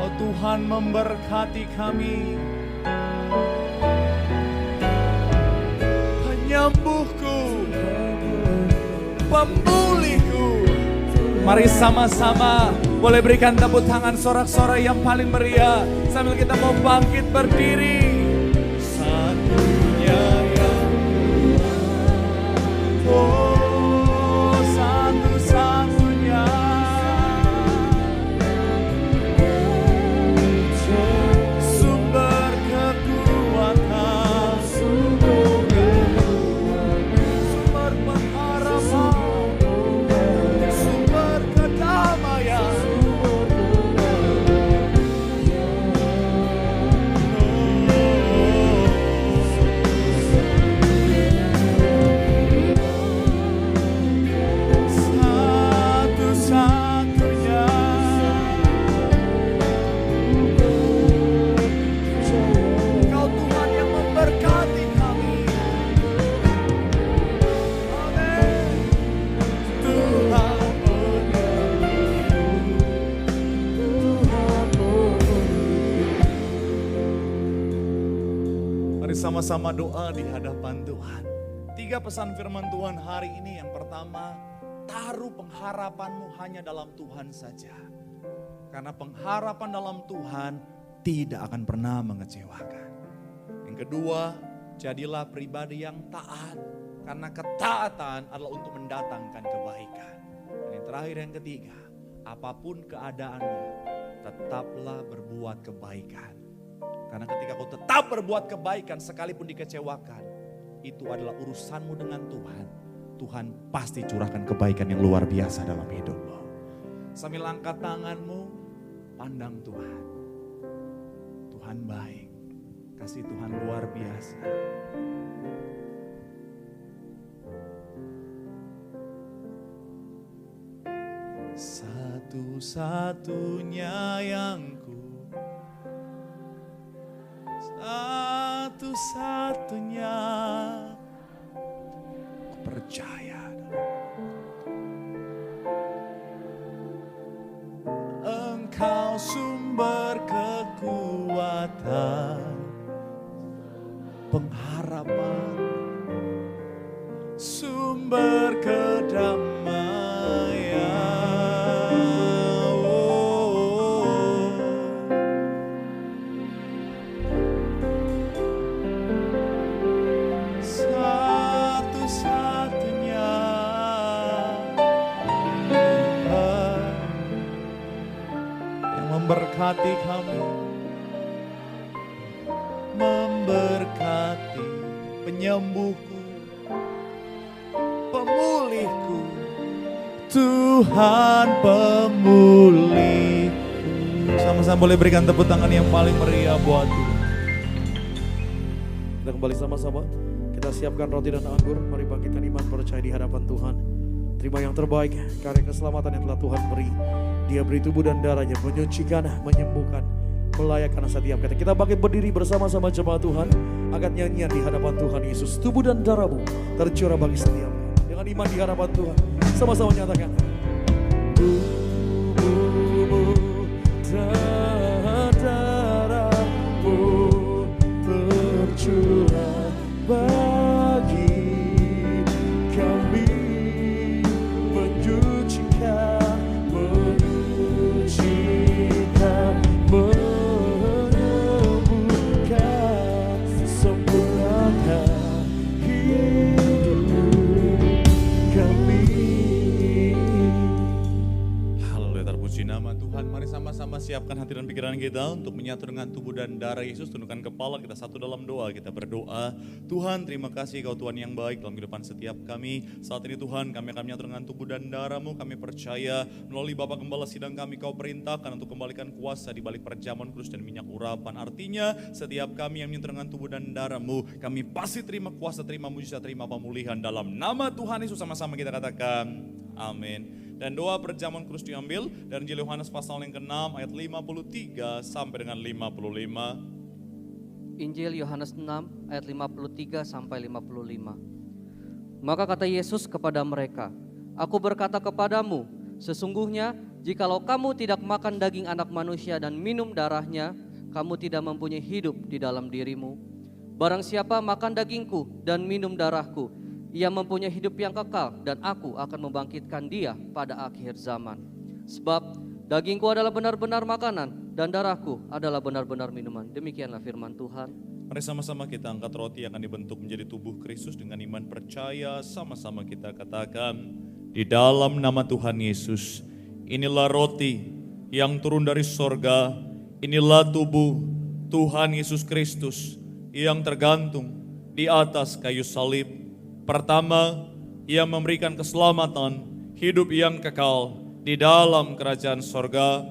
oh Tuhan memberkati kami, penyembuhku, pemulihku. Mari sama-sama boleh berikan tepuk tangan sorak-sorai yang paling meriah sambil kita mau bangkit berdiri. Satunya yang oh satu-satunya sumber kekuatan, sumber pengharapan, sumber kedamaian. Satu-satunya Kau Tuhan yang memberkati kami. Amin. Tuhan mari sama-sama doa di hadapan Tuhan. 3 pesan firman Tuhan hari ini. Yang pertama, taruh pengharapanmu hanya dalam Tuhan saja. Karena pengharapan dalam Tuhan tidak akan pernah mengecewakan. Yang kedua, jadilah pribadi yang taat. Karena ketaatan adalah untuk mendatangkan kebaikan. Dan yang terakhir, yang ketiga, apapun keadaannya, tetaplah berbuat kebaikan. Karena ketika kau tetap berbuat kebaikan sekalipun dikecewakan, itu adalah urusanmu dengan Tuhan. Tuhan pasti curahkan kebaikan yang luar biasa dalam hidupmu. Sambil angkat tanganmu, pandang Tuhan. Tuhan baik, kasih Tuhan luar biasa. Satu-satunya yang satu-satunya percaya. Engkau sumber kekuatan, pengharapan, sumber kedamaian. Memberkati kami, memberkati penyembuhku, pemulihku, Tuhan pemulihku. Sama-sama boleh berikan tepuk tangan yang paling meriah buat Tuhan. Kita kembali sama-sama, kita siapkan roti dan anggur, mari bangkitkan iman percaya di hadapan Tuhan. Terima yang terbaik karena keselamatan yang telah Tuhan beri. Dia beri tubuh dan darahnya, menyucikan, menyembuhkan, melayakkan setiap kita. Kita bangkit berdiri bersama-sama jemaat Tuhan, angkat nyanyian di hadapan Tuhan Yesus. Tubuh dan darahmu tercurah bagi setiap kami. Dengan iman di hadapan Tuhan, sama-sama nyatakan. Tubuhmu dan darahmu tercurah bagi kami, menyucikan, menyembuhkan, sempurnakan hidup kami. Haleluya, terpuji nama Tuhan. Mari sama-sama siapkan hati dan pikiran kita untuk menyatu dengan tubuh dan darah Yesus. Tundukkan kepala kita satu dalam doa. Kita berdoa. Tuhan, terima kasih Kau Tuhan yang baik dalam kehidupan setiap kami. Saat ini Tuhan, kami akan menyatu dengan tubuh dan darah-Mu. Kami percaya melalui Bapak Gembala Sidang kami Kau perintahkan untuk kembalikan kuasa di balik perjamuan kudus dan minyak urapan. Artinya setiap kami yang menyatu dengan tubuh dan darah-Mu, kami pasti terima kuasa, terima mujizat, terima pemulihan dalam nama Tuhan Yesus. Sama-sama kita katakan amin. Dan doa perjamuan kudus diambil dari Injil Yohanes pasal yang ke-6 ayat 53 sampai dengan 55. Injil Yohanes 6 ayat 53 sampai 55. Maka kata Yesus kepada mereka, Aku berkata kepadamu, sesungguhnya jikalau kamu tidak makan daging anak manusia dan minum darahnya, kamu tidak mempunyai hidup di dalam dirimu. Barang siapa makan dagingku dan minum darahku, ia mempunyai hidup yang kekal, dan aku akan membangkitkan dia pada akhir zaman. Sebab dagingku adalah benar-benar makanan, dan darahku adalah benar-benar minuman. Demikianlah firman Tuhan. Mari sama-sama kita angkat roti yang akan dibentuk menjadi tubuh Kristus dengan iman percaya. Sama-sama kita katakan, di dalam nama Tuhan Yesus, inilah roti yang turun dari sorga, inilah tubuh Tuhan Yesus Kristus yang tergantung di atas kayu salib. Pertama, ia memberikan keselamatan, hidup yang kekal di dalam kerajaan sorga.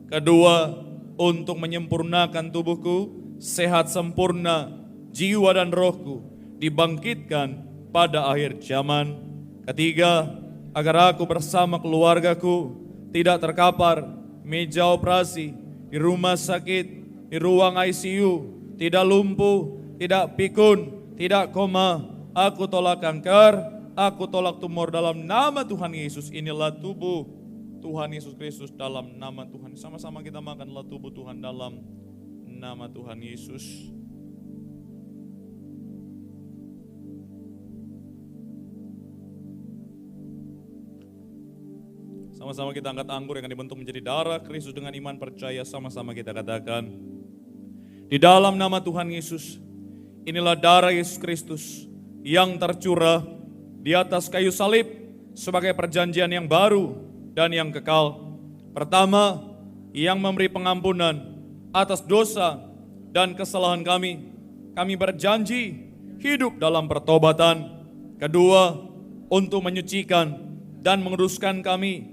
Kedua, untuk menyempurnakan tubuhku, sehat sempurna, jiwa dan rohku dibangkitkan pada akhir zaman. Ketiga, agar aku bersama keluargaku tidak terkapar meja operasi, di rumah sakit, di ruang ICU, tidak lumpuh, tidak pikun, tidak koma. Aku tolak kanker, aku tolak tumor dalam nama Tuhan Yesus. Inilah tubuh Tuhan Yesus Kristus dalam nama Tuhan. Sama-sama kita makanlah tubuh Tuhan dalam nama Tuhan Yesus. Sama-sama kita angkat anggur yang akan dibentuk menjadi darah Kristus dengan iman percaya. Sama-sama kita katakan, di dalam nama Tuhan Yesus, inilah darah Yesus Kristus yang tercurah di atas kayu salib sebagai perjanjian yang baru dan yang kekal. Pertama, yang memberi pengampunan atas dosa dan kesalahan kami. Kami berjanji hidup dalam pertobatan. Kedua, untuk menyucikan dan menguduskan kami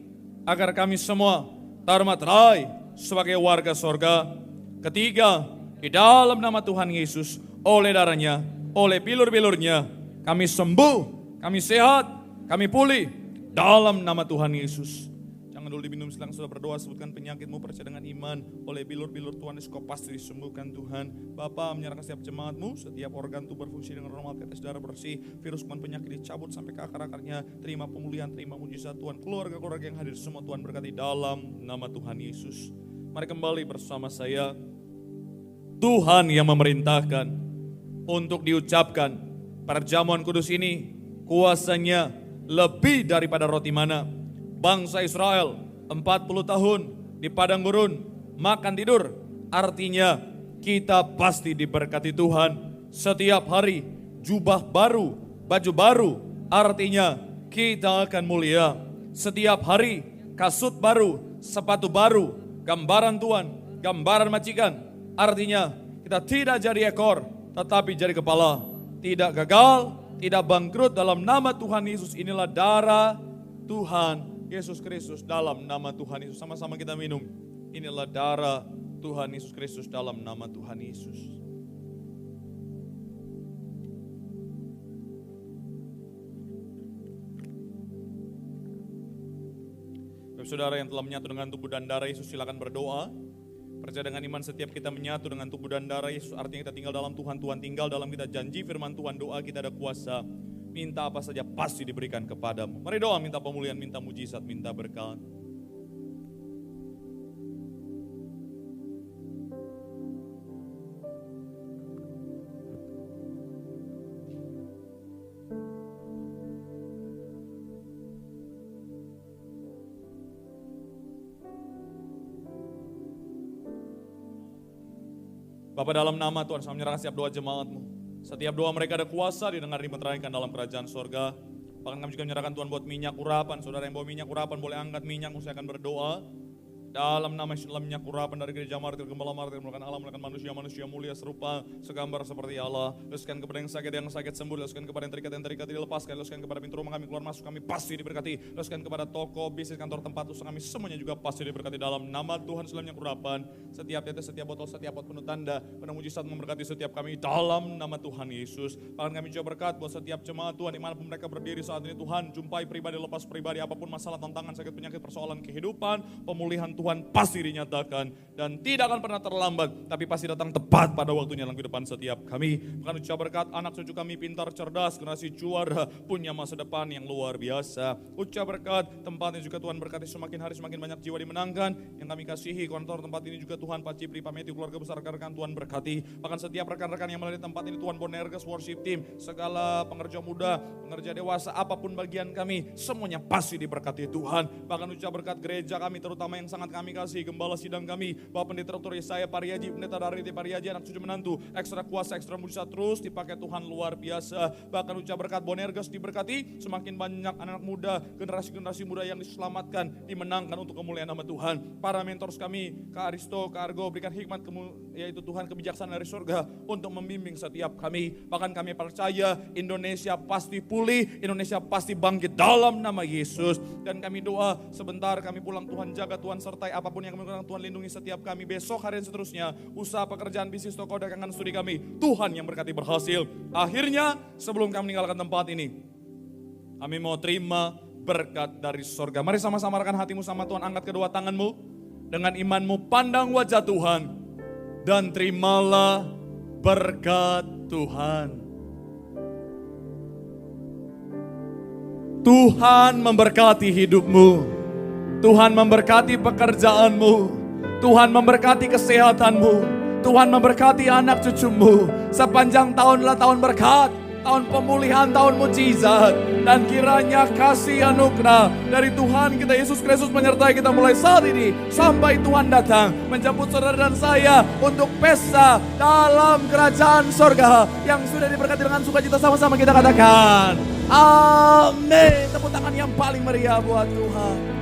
agar kami semua termaterai sebagai warga sorga. Ketiga, di dalam nama Tuhan Yesus, oleh darahnya, oleh bilur-bilurnya, kami sembuh, kami sehat, kami pulih dalam nama Tuhan Yesus. Jangan dulu diminum, silang sudah berdoa, sebutkan penyakitmu, percaya dengan iman. Oleh bilur-bilur Tuhan Yesus kau pasti disembuhkan Tuhan. Bapa menyerahkan setiap jemaatmu, setiap organ tubuh berfungsi dengan normal, tetes darah bersih, virus kuman penyakit dicabut sampai ke akar-akarnya. Terima pemulihan, terima mujizat Tuhan. Keluarga-keluarga yang hadir semua Tuhan berkati dalam nama Tuhan Yesus. Mari kembali bersama saya. Tuhan yang memerintahkan untuk diucapkan perjamuan kudus ini, kuasanya lebih daripada roti mana. Bangsa Israel 40 tahun di padang gurun makan tidur. Artinya kita pasti diberkati Tuhan. Setiap hari jubah baru, baju baru. Artinya kita akan mulia. Setiap hari kasut baru, sepatu baru. Gambaran Tuhan, gambaran majikan. Artinya kita tidak jadi ekor, tetapi jadi kepala. Tidak gagal, tidak bangkrut dalam nama Tuhan Yesus. Inilah darah Tuhan Yesus Kristus dalam nama Tuhan Yesus. Sama-sama kita minum. Inilah darah Tuhan Yesus Kristus dalam nama Tuhan Yesus. saudara yang telah menyatu dengan tubuh dan darah Yesus, silakan berdoa. Percaya dengan iman setiap kita menyatu dengan tubuh dan darah Yesus, artinya kita tinggal dalam Tuhan, Tuhan tinggal dalam kita. Janji firman Tuhan, doa kita ada kuasa. Minta apa saja pasti diberikan kepadamu. Mari doa, minta pemulihan, minta mujizat, minta berkat. Bapa, dalam nama Tuhan, saya menyerahkan setiap doa jemaat-Mu. Setiap doa mereka ada kuasa didengar dimeteraikan dalam kerajaan sorga. Bahkan kami juga menyerahkan Tuhan buat minyak urapan. Saudara yang bawa minyak urapan boleh angkat minyak, saya akan berdoa. Dalam nama Yesus, dalam minyak urapan dari gereja martir, gembala martir, melakukan Allah, melakukan manusia mulia serupa, segambar seperti Allah. Luskan kepada yang sakit sembuh, luskan kepada yang terikat dilepaskan, luskan kepada pintu rumah kami, keluar masuk kami pasti diberkati. Luskan kepada toko, bisnis, kantor, tempat usaha kami, semuanya juga pasti diberkati dalam nama Tuhan. Dalam minyak urapan, setiap tetes, setiap botol, setiap pot penuh tanda, penuh mujizat memberkati setiap kami dalam nama Tuhan Yesus. Bahkan kami juga berkat buat setiap jemaat Tuhan, dimanapun mereka berdiri saat ini Tuhan, jumpai pribadi, lepas pribadi, apapun masalah, tantangan, sakit, penyakit, persoalan kehidupan, pemulihan Tuhan pasti dinyatakan dan tidak akan pernah terlambat, tapi pasti datang tepat pada waktunya dalam kehidupan setiap kami. Bukan ucap berkat anak cucu kami pintar, cerdas, generasi juara, punya masa depan yang luar biasa. Ucap berkat tempatnya juga Tuhan berkati, semakin hari semakin banyak jiwa dimenangkan yang kami kasihi. Kantor tempat ini juga Tuhan, Pak Cipri, Pak Matthew, keluarga besar rekan-rekan Tuhan berkati. Bahkan setiap rekan-rekan yang melalui tempat ini Tuhan, Bonerges Worship Team, segala pengerja muda, pengerja dewasa, apapun bagian kami, semuanya pasti diberkati Tuhan. Bahkan ucap berkat gereja kami, terutama yang sangat kami kasih, gembala sidang kami, Bapak Pendeta Dr. Yesaya Pariaji, Pendeta Dariti Pariaji, anak cucu menantu, ekstra kuasa, ekstra mujizat terus dipakai Tuhan luar biasa. Bahkan ucap berkat Bonerges diberkati, semakin banyak anak muda, generasi-generasi muda yang diselamatkan, dimenangkan untuk kemuliaan nama Tuhan. Para mentors kami, Kak Aristo, Kak Argo, berikan hikmat yaitu Tuhan kebijaksanaan dari surga untuk membimbing setiap kami. Bahkan kami percaya Indonesia pasti pulih, Indonesia pasti bangkit dalam nama Yesus. Dan kami doa sebentar kami pulang, Tuhan jaga, Tuhan sertai apapun yang kami lakukan, Tuhan lindungi setiap kami. Besok hari dan seterusnya, usaha, pekerjaan, bisnis, toko, dagangan, studi kami, Tuhan yang berkati berhasil. Akhirnya sebelum kami meninggalkan tempat ini, kami mau terima berkat dari sorga. Mari sama-sama rekan hatimu sama Tuhan, angkat kedua tanganmu, dengan imanmu pandang wajah Tuhan, dan terimalah berkat Tuhan. Tuhan memberkati hidupmu. Tuhan memberkati pekerjaanmu, Tuhan memberkati kesehatanmu, Tuhan memberkati anak cucumu. Sepanjang tahunlah tahun berkat, tahun pemulihan, tahun mujizat. Dan kiranya kasih anugerah dari Tuhan kita Yesus Kristus menyertai kita mulai saat ini sampai Tuhan datang menjemput saudara dan saya untuk pesta dalam kerajaan sorga yang sudah diberkati dengan sukacita. Sama-sama kita katakan amin. Tepuk tangan yang paling meriah buat Tuhan.